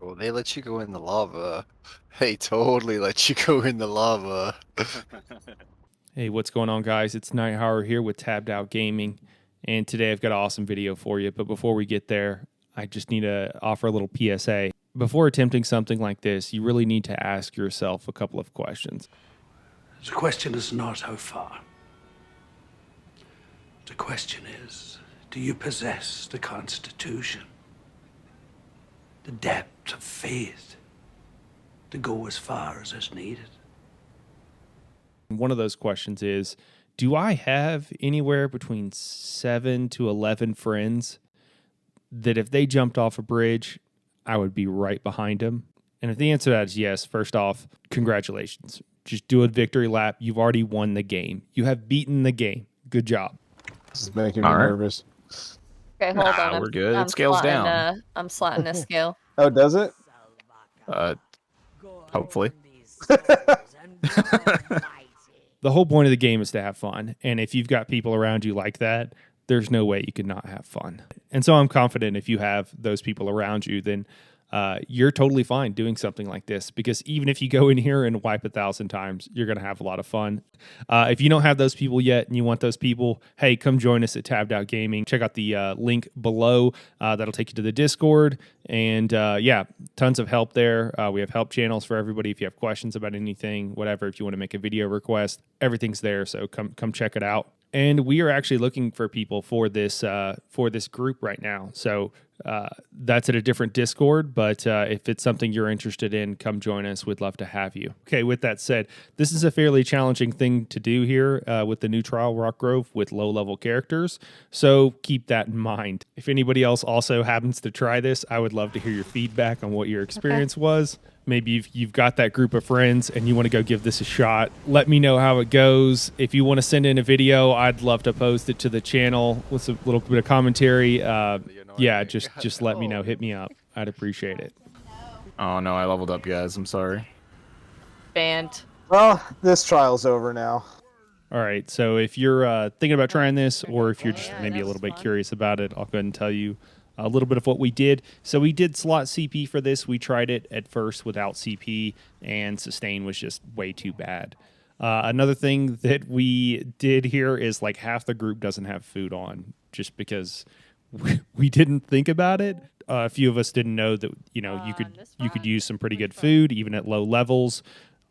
Well, they let you go in the lava. They totally let you go in the lava. Hey, what's going on, guys? It's Nighthauer here with Tabbed Out Gaming, and today I've got an awesome video for you. But before we get there, I just need to offer a little PSA. Before attempting something like this, you really need to ask yourself a couple of questions. The question is not how far. The question is, do you possess the Constitution, the depth of faith to go as far as is needed? One of those questions is, do I have anywhere between 7 to 11 friends that if they jumped off a bridge, I would be right behind them? And if the answer to that is yes, first off, congratulations. Just do a victory lap. You've already won the game. You have beaten the game. Good job. This is making me All right. nervous. Okay, hold on. We're good. I'm It scales slotting, down. I'm slotting a scale. Oh, does it? Hopefully. The whole point of the game is to have fun. And if you've got people around you like that, there's no way you could not have fun. And so I'm confident if you have those people around you, then you're totally fine doing something like this, because even if you go in here and wipe 1,000 times, you're going to have a lot of fun. If you don't have those people yet and you want those people, hey, come join us at Tabbed Out Gaming. Check out the link below. That'll take you to the Discord. And yeah, tons of help there. We have help channels for everybody. If you have questions about anything, whatever, if you want to make a video request, everything's there. So come check it out. And we are actually looking for people for this group right now. So that's at a different Discord, but if it's something you're interested in, come join us. We'd love to have you. Okay, with that said, this is a fairly challenging thing to do here with the new trial Rockgrove with low-level characters, so keep that in mind. If anybody else also happens to try this, I would love to hear your feedback on what your experience was. Maybe you've got that group of friends and you want to go give this a shot. Let me know how it goes. If you want to send in a video, I'd love to post it to the channel with a little bit of commentary. Yeah, just let me know. Hit me up. I'd appreciate it. Oh no, I leveled up, guys. I'm sorry. Banned. Well, this trial's over now. All right, so if you're thinking about trying this, or if you're just maybe a little bit curious about it, I'll go ahead and tell you a little bit of what we did. So we did slot CP for this. We tried it at first without CP, and sustain was just way too bad. Another thing that we did here is like half the group doesn't have food on, just because we didn't think about it. A few of us didn't know that you could use some pretty good food even at low levels.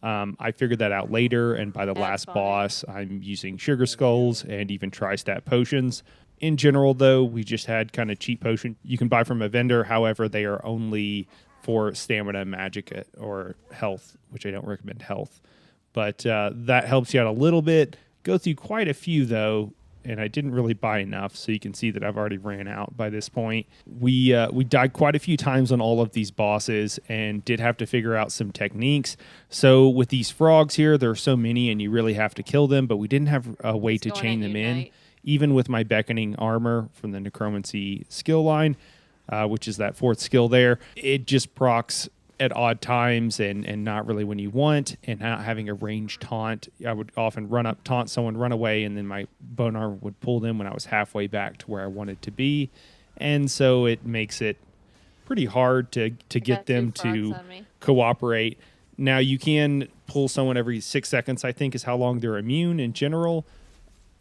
I figured that out later, and by the last boss, I'm using sugar skulls and even tri-stat potions. In general, though, we just had kind of cheap potion you can buy from a vendor. However, they are only for stamina, magic, or health, which I don't recommend health. But that helps you out a little bit. Go through quite a few, though, and I didn't really buy enough, so you can see that I've already ran out by this point. We died quite a few times on all of these bosses and did have to figure out some techniques. So with these frogs here, there are so many, and you really have to kill them, but we didn't have a way to chain them in. Even with my beckoning armor from the necromancy skill line, which is that 4th skill there, it just procs at odd times and not really when you want, and not having a ranged taunt. I would often run up, taunt someone, run away, and then my bone armor would pull them when I was halfway back to where I wanted to be. And so it makes it pretty hard to get them to cooperate. Now, you can pull someone every 6 seconds, I think, is how long they're immune in general.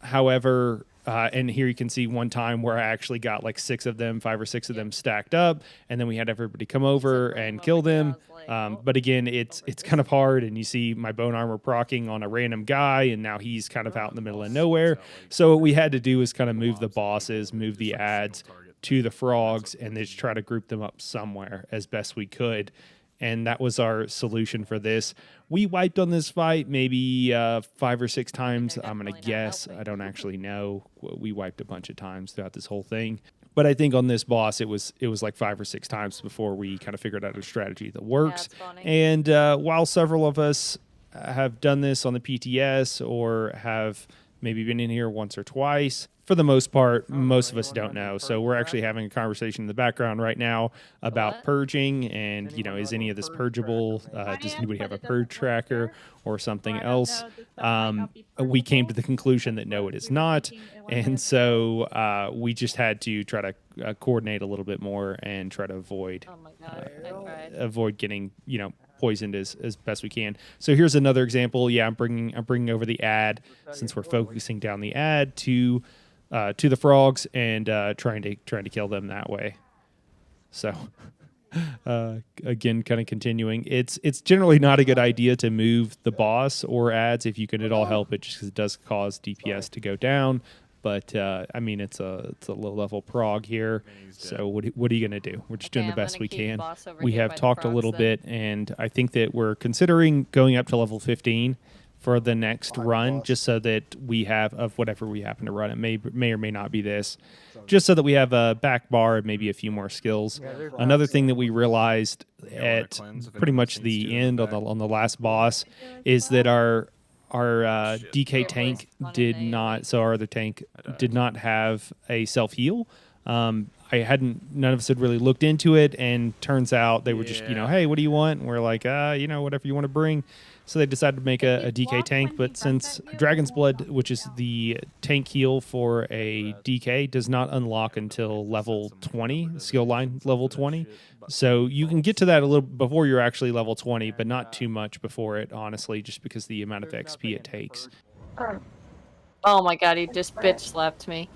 However, and here you can see one time where I actually got like 5 or 6 of them stacked up, and then we had everybody come over and kill them. But again, it's kind of hard, and you see my bone armor proccing on a random guy, and now he's kind of out in the middle of nowhere. So what we had to do is kind of move the bosses, move the adds to the frogs, and just try to group them up somewhere as best we could. And that was our solution for this. We wiped on this fight maybe 5 or 6 times. I'm going to guess. I don't actually know. We wiped a bunch of times throughout this whole thing. But I think on this boss, it was like 5 or 6 times before we kind of figured out a strategy that works. And while several of us have done this on the PTS or have maybe been in here once or twice, for the most part, most of us don't know. So we're actually having a conversation in the background right now about What? purging and, is any of this purgeable? Does anybody have a purge tracker or something else? We came to the conclusion that no, it is not. And so we just had to try to coordinate a little bit more and try to avoid Oh my god, I cried. avoid getting poisoned as best we can. So here's another example. Yeah, I'm bringing over the ad since we're focusing down the ad to the frogs and trying to kill them that way. So again, kind of continuing. It's generally not a good idea to move the boss or ads if you can at all help it, just because it does cause DPS to go down. But I mean, it's a low level prog here. So what are you gonna do? We're just doing the I'm best gonna we keep can. boss over We here have by the talked a frogs little then. bit, and I think that we're considering going up to level 15 for the next run, boss. just so that we have of whatever we happen to run. It may or may not be this, just so that we have a back bar and maybe a few more skills. Another thing that we realized at pretty much the end on the last boss is that our DK tank did not. So our other tank did not have a self heal. None of us had really looked into it, and turns out they were just, hey, what do you want? And we're like, whatever you want to bring. So they decided to make a DK tank, but since Dragon's Blood, which is the tank heal for a DK, does not unlock until level 20, skill line level 20. So you can get to that a little before you're actually level 20, but not too much before it, honestly, just because the amount of XP it takes. Oh my god, he just bitch slapped me.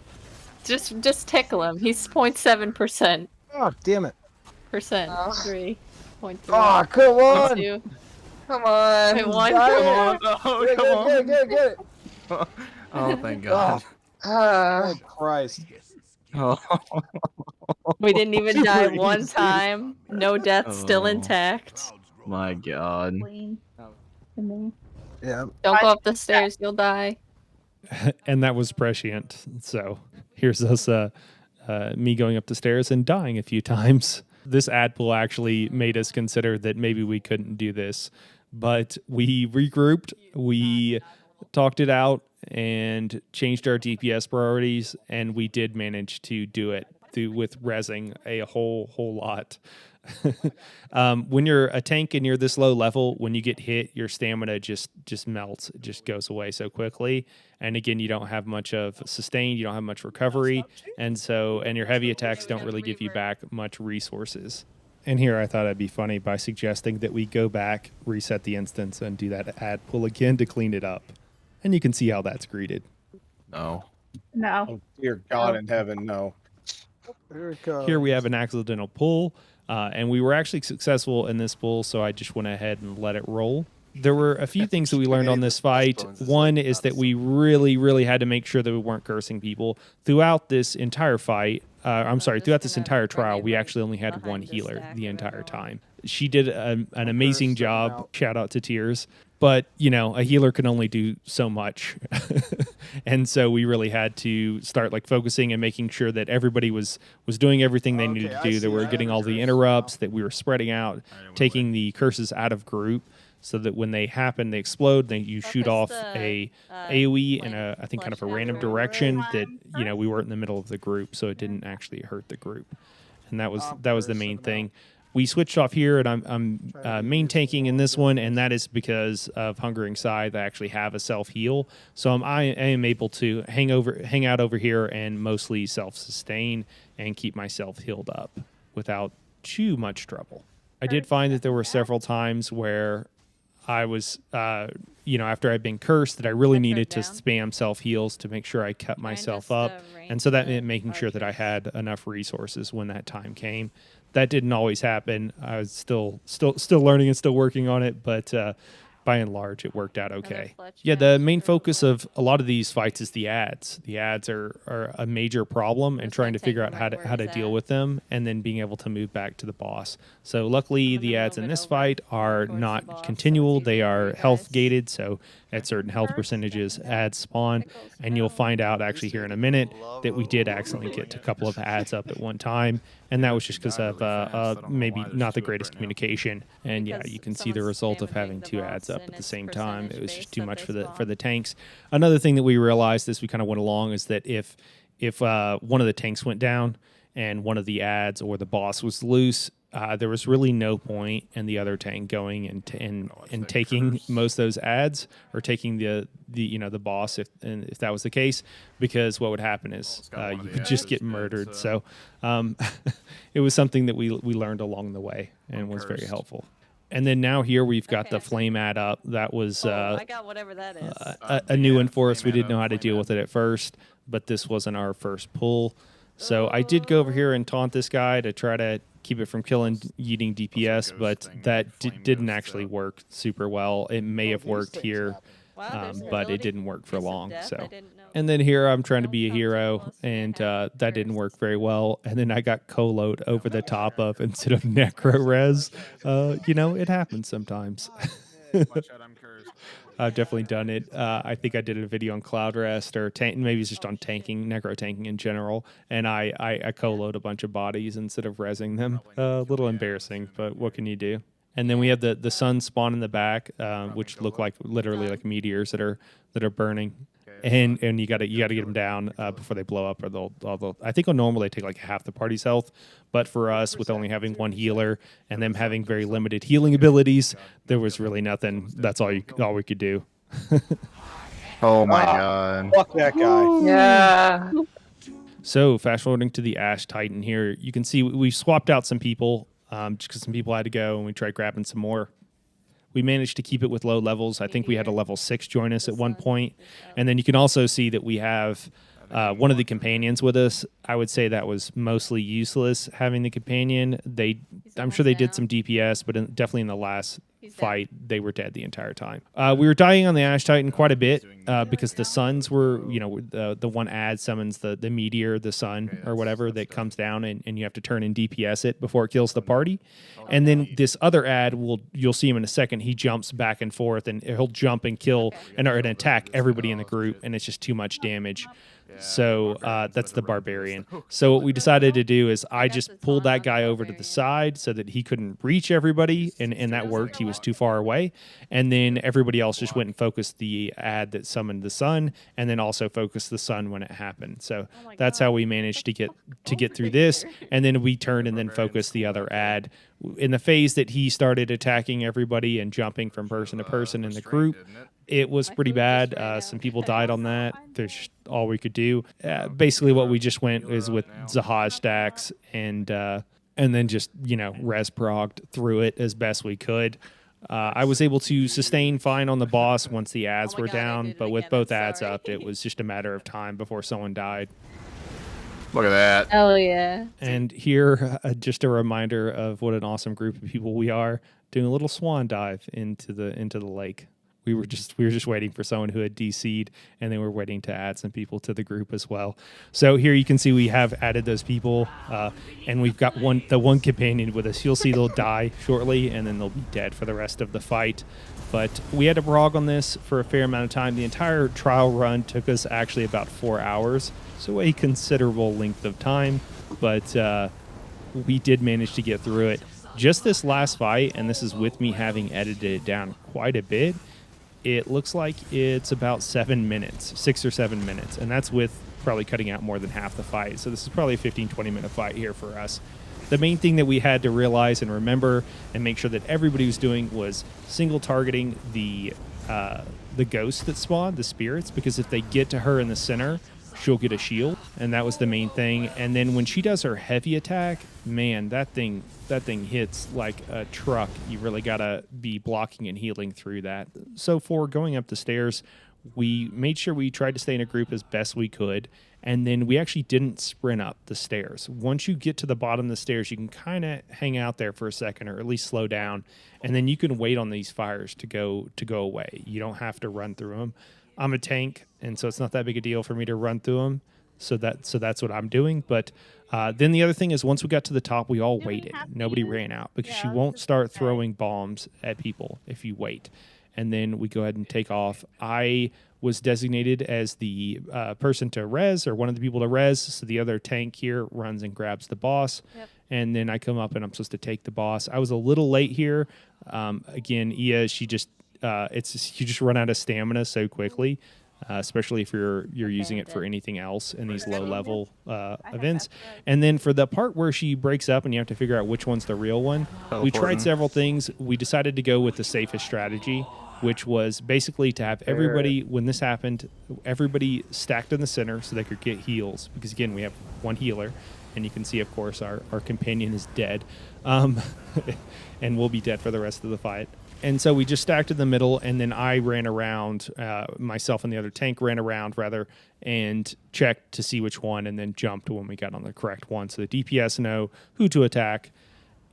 Just tickle him. He's 0.7%. Oh, damn it. 3.3. Oh, come on. 2. Come on. Wait, 1. Got it. Oh, Get it, come on. get it. Oh, thank God. Oh, Christ. Oh. We didn't even die Super one easy. time. No death, still Oh. intact. My God. Yeah. Don't go up the stairs, you'll die. And that was prescient. So here's us, me going up the stairs and dying a few times. This ad pool actually made us consider that maybe we couldn't do this, but we regrouped, we talked it out, and changed our DPS priorities, and we did manage to do it with rezzing a whole lot. When you're a tank and you're this low level, when you get hit, your stamina just melts. It just goes away so quickly. And again, you don't have much of sustain, you don't have much recovery, and your heavy attacks don't really give you back much resources. And here I thought I'd be funny by suggesting that we go back, reset the instance, and do that ad pull again to clean it up. And you can see how that's greeted. No. No. Oh, dear God in heaven, no. Here it goes. Here we have an accidental pull, and we were actually successful in this pull, so I just went ahead and let it roll. There were a few things that we learned on this fight. One is that we really had to make sure that we weren't cursing people. Throughout this entire fight, throughout this entire trial, we actually only had one healer the entire time. She did an amazing job. Shout out to Tears. But, a healer can only do so much. And so we really had to start focusing and making sure that everybody was doing everything they needed to do, that we were getting all the interrupts, that we were spreading out, taking the curses out of group, so that when they happen, they explode. Then you shoot off a AOE in I think kind of a random direction that we weren't in the middle of the group, so it didn't actually hurt the group. And that was the main thing. We switched off here, and I'm main tanking in this one, and that is because of Hungering Scythe. I actually have a self heal, so I am able to hang out over here and mostly self sustain and keep myself healed up without too much trouble. I did find that there were several times where I was, after I'd been cursed, that I really needed to spam self heals to make sure I kept myself up, and so that meant making sure that I had enough resources when that time came. That didn't always happen. I was still learning and still working on it, but by and large, it worked out okay. Yeah, the main focus of a lot of these fights is the ads. The ads are a major problem, and trying to figure out how to deal with them, and then being able to move back to the boss. So luckily, the ads in this fight are not continual. They are health gated, so at certain health percentages, ads spawn, and you'll find out actually here in a minute that we did accidentally get a couple of ads up at one time, and that was just because of maybe not the greatest communication. And yeah, you can see the result of having two ads up at the same time. It was just too much for the tanks. Another thing that we realized as we kind of went along is that if if one of the tanks went down and one of the ads or the boss was loose, there was really no point in the other tank going and taking most of those ads or taking the the boss if that was the case, because what would happen is you would just get murdered. So it was something that we learned along the way and was very helpful. And then now here we've got the flame ad up. That was I got whatever that is. a new one for us. We didn't know how to deal with it at first, but this wasn't our first pull. So I did go over here and taunt this guy to try to keep it from killing yeeting DPS, but that didn't actually work super well. It may have worked here, but it didn't work for long. So, and then here I'm trying to be a hero, and that didn't work very well. And then I got coloed over the top of instead of necro res. It happens sometimes. I've definitely done it. I think I did a video on Cloud Rest or maybe it's just on tanking, necro tanking in general, and I co-load a bunch of bodies instead of resing them. A little embarrassing, but what can you do? And then we have the sun spawn in the back, which look like literally like meteors that are burning. And you gotta get them down before they blow up, or they'll I think on normal they take like half the party's health, but for us with only having one healer and them having very limited healing abilities, there was really nothing. That's all we could do. Oh my god. Fuck that guy. Yeah. So fast forwarding to the Ash Titan here, you can see we swapped out some people just because some people had to go, and we tried grabbing some more. We managed to keep it with low levels. I think we had a level 6 join us at one point. And then you can also see that we have one of the companions with us. I would say that was mostly useless having the companion. I'm sure they did some DPS, but definitely in the last fight, they were dead the entire time. We were dying on the Ash Titan quite a bit because the suns were, the one ad summons the meteor, the sun or whatever that comes down, and you have to turn and DPS it before it kills the party. And then this other ad, you'll see him in a second, he jumps back and forth, and he'll jump and kill and attack everybody in the group, and it's just too much damage. So that's the barbarian. So what we decided to do is I just pulled that guy over to the side so that he couldn't reach everybody, and that worked. He was too far away. And then everybody else just went and focused the ad that summoned the sun, and then also focused the sun when it happened. So that's how we managed to get through this. And then we turned and then focused the other ad. In the phase that he started attacking everybody and jumping from person to person in the group, it was pretty bad. Some people died on that. There's all we could do. Basically, what we just went is with Zahaj stacks and then just res progged through it as best we could. I was able to sustain fine on the boss once the ads were down, but with both ads up, it was just a matter of time before someone died. Look at that. Oh yeah. And here, just a reminder of what an awesome group of people we are, doing a little swan dive into the lake. We were just waiting for someone who had DC'd, and then we're waiting to add some people to the group as well. So here you can see we have added those people, and we've got the one companion with us. You'll see they'll die shortly, and then they'll be dead for the rest of the fight. But we had to brog on this for a fair amount of time. The entire trial run took us actually about 4 hours, so a considerable length of time, but we did manage to get through it. Just this last fight, and this is with me having edited it down quite a bit, it looks like it's about 7 minutes, 6 or 7 minutes, and that's with probably cutting out more than half the fight. So this is probably a 15-20 minute fight here for us. The main thing that we had to realize and remember and make sure that everybody was doing was single targeting the ghosts that spawn, the spirits, because if they get to her in the center, she'll get a shield, and that was the main thing. And then when she does her heavy attack, man, that thing hits like a truck. You really gotta be blocking and healing through that. So for going up the stairs, we made sure we tried to stay in a group as best we could, and then we actually didn't sprint up the stairs. Once you get to the bottom of the stairs, you can kind of hang out there for a second, or at least slow down, and then you can wait on these fires to go away. You don't have to run through them. I'm a tank, and so it's not that big a deal for me to run through them. So that's what I'm doing. But then the other thing is, once we got to the top, we all waited. Nobody ran out, because she won't start throwing bombs at people if you wait. And then we go ahead and take off. I was designated as the person to res, or one of the people to res. So the other tank here runs and grabs the boss. Yep. And then I come up and I'm supposed to take the boss. I was a little late here. Again, Ia, she just you just run out of stamina so quickly. especially if you're using it for anything else in these low level events. that right. And then for the part where she breaks up and you have to figure out which one's the real one, we tried Teleporting. several things. We decided to go with the safest strategy, which was basically to have everybody, when this happened, everybody stacked in the center so they could get heals. Because again, we have one healer, and you can see, of course, our companion is dead, and will be dead for the rest of the fight. And so we just stacked in the middle, and then I ran around, myself and the other tank ran around, rather, and checked to see which one, and then jumped when we got on the correct one. So the DPS know who to attack,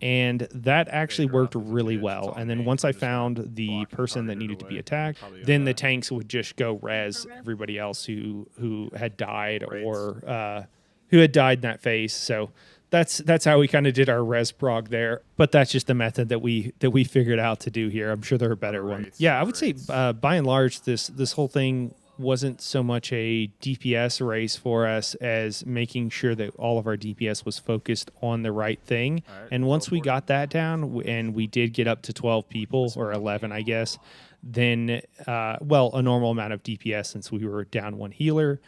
and that actually worked really well. And then once I found the person that needed to be attacked, then the tanks would just go res everybody else who had died or who had died in that phase. So that's how we kind of did our res prog there. But that's just the method that we figured out to do here. I'm sure there are better ones. Yeah, I would say by and large this whole thing wasn't so much a DPS race for us as making sure that all of our DPS was focused on the right thing. And once we got that down, and we did get up to 12 people, or 11, I guess, then, well, a normal amount of DPS since we were down one healer,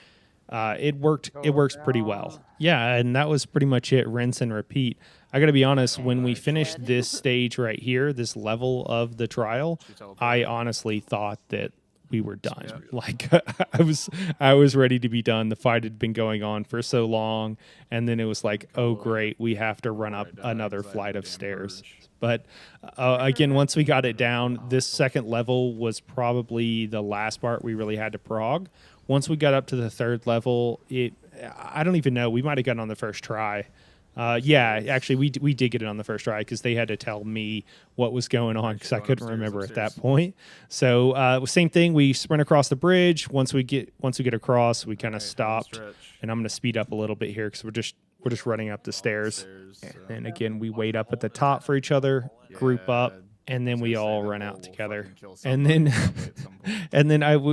it works pretty well. Yeah, and that was pretty much it, rinse and repeat. I got to be honest, when we finished this stage right here, this level of the trial, I honestly thought that we were done. Like I was ready to be done. The fight had been going on for so long, and then it was like, oh great, we have to run up another flight of stairs. But again, once we got it down, this second level was probably the last part we really had to prog. Once we got up to the third level, I don't even know, we might have gotten on the first try. Yeah, actually, we did get it on the first try because they had to tell me what was going on because I couldn't remember at that point. So same thing. We sprint across the bridge. Once we get across, we kind of stopped, and I'm going to speed up a little bit here because we're just running up the stairs. And again, we wait up at the top for each other, group up, and then we all run out together. And then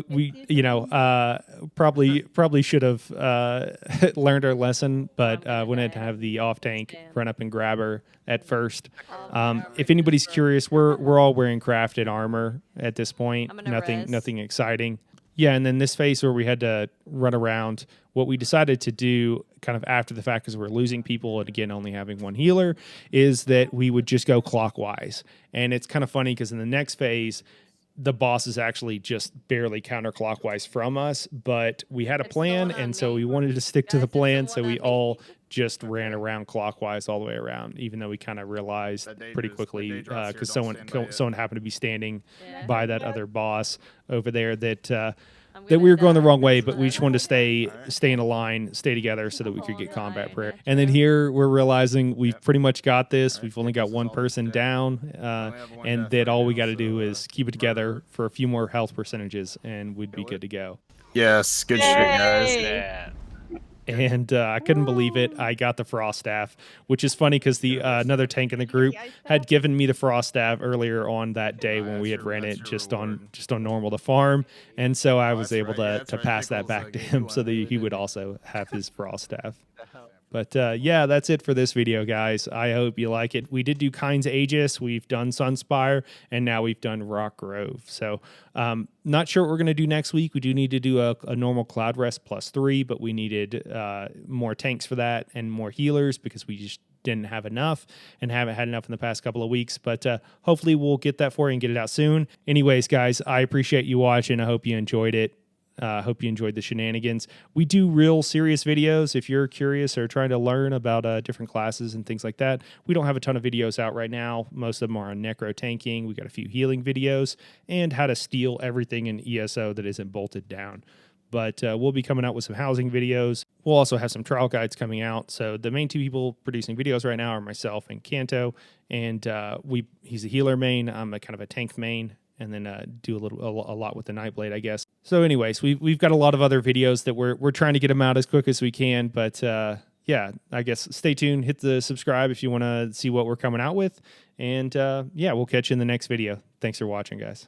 we probably should have learned our lesson, but wanted to have the off tank run up and grab her at first. If anybody's curious, we're all wearing crafted armor at this point. Nothing exciting. Yeah, and then this phase where we had to run around, what we decided to do kind of after the fact, because we're losing people and again only having one healer, is that we would just go clockwise. And it's kind of funny because in the next phase, the boss is actually just barely counterclockwise from us, but we had a plan, and so we wanted to stick to the plan, so we all just ran around clockwise all the way around, even though we kind of realized pretty quickly, because someone happened to be standing by that other boss over there that we were going the wrong way, but we just wanted to stay in a line, stay together so that we could get combat prayer. And then here we're realizing we've pretty much got this. We've only got one person down, and that all we got to do is keep it together for a few more health percentages, and we'd be good to go. Yes, good shit, guys. Yeah. And I couldn't believe it. I got the frost staff, which is funny because the another tank in the group had given me the frost staff earlier on that day when we had ran it just on normal to farm, and so I was able to pass that back to him so that he would also have his frost staff. But yeah, that's it for this video, guys. I hope you like it. We did do Kynes Aegis, we've done Sunspire, and now we've done Rockgrove. So not sure what we're going to do next week. We do need to do a normal Cloud Rest +3, but we needed more tanks for that and more healers because we just didn't have enough and haven't had enough in the past couple of weeks. But hopefully we'll get that for you and get it out soon. Anyways, guys, I appreciate you watching. I hope you enjoyed it. Hope you enjoyed the shenanigans. We do real serious videos. If you're curious or trying to learn about different classes and things like that, we don't have a ton of videos out right now. Most of them are on necro tanking. We got a few healing videos and how to steal everything in ESO that isn't bolted down. But we'll be coming out with some housing videos. We'll also have some trial guides coming out. So the main two people producing videos right now are myself and Kanto. And he's a healer main. I'm a kind of a tank main. And then do a lot with the Nightblade, I guess. So anyways, we've got a lot of other videos that we're trying to get them out as quick as we can. But yeah, I guess stay tuned. Hit the subscribe if you want to see what we're coming out with. And yeah, we'll catch you in the next video. Thanks for watching, guys.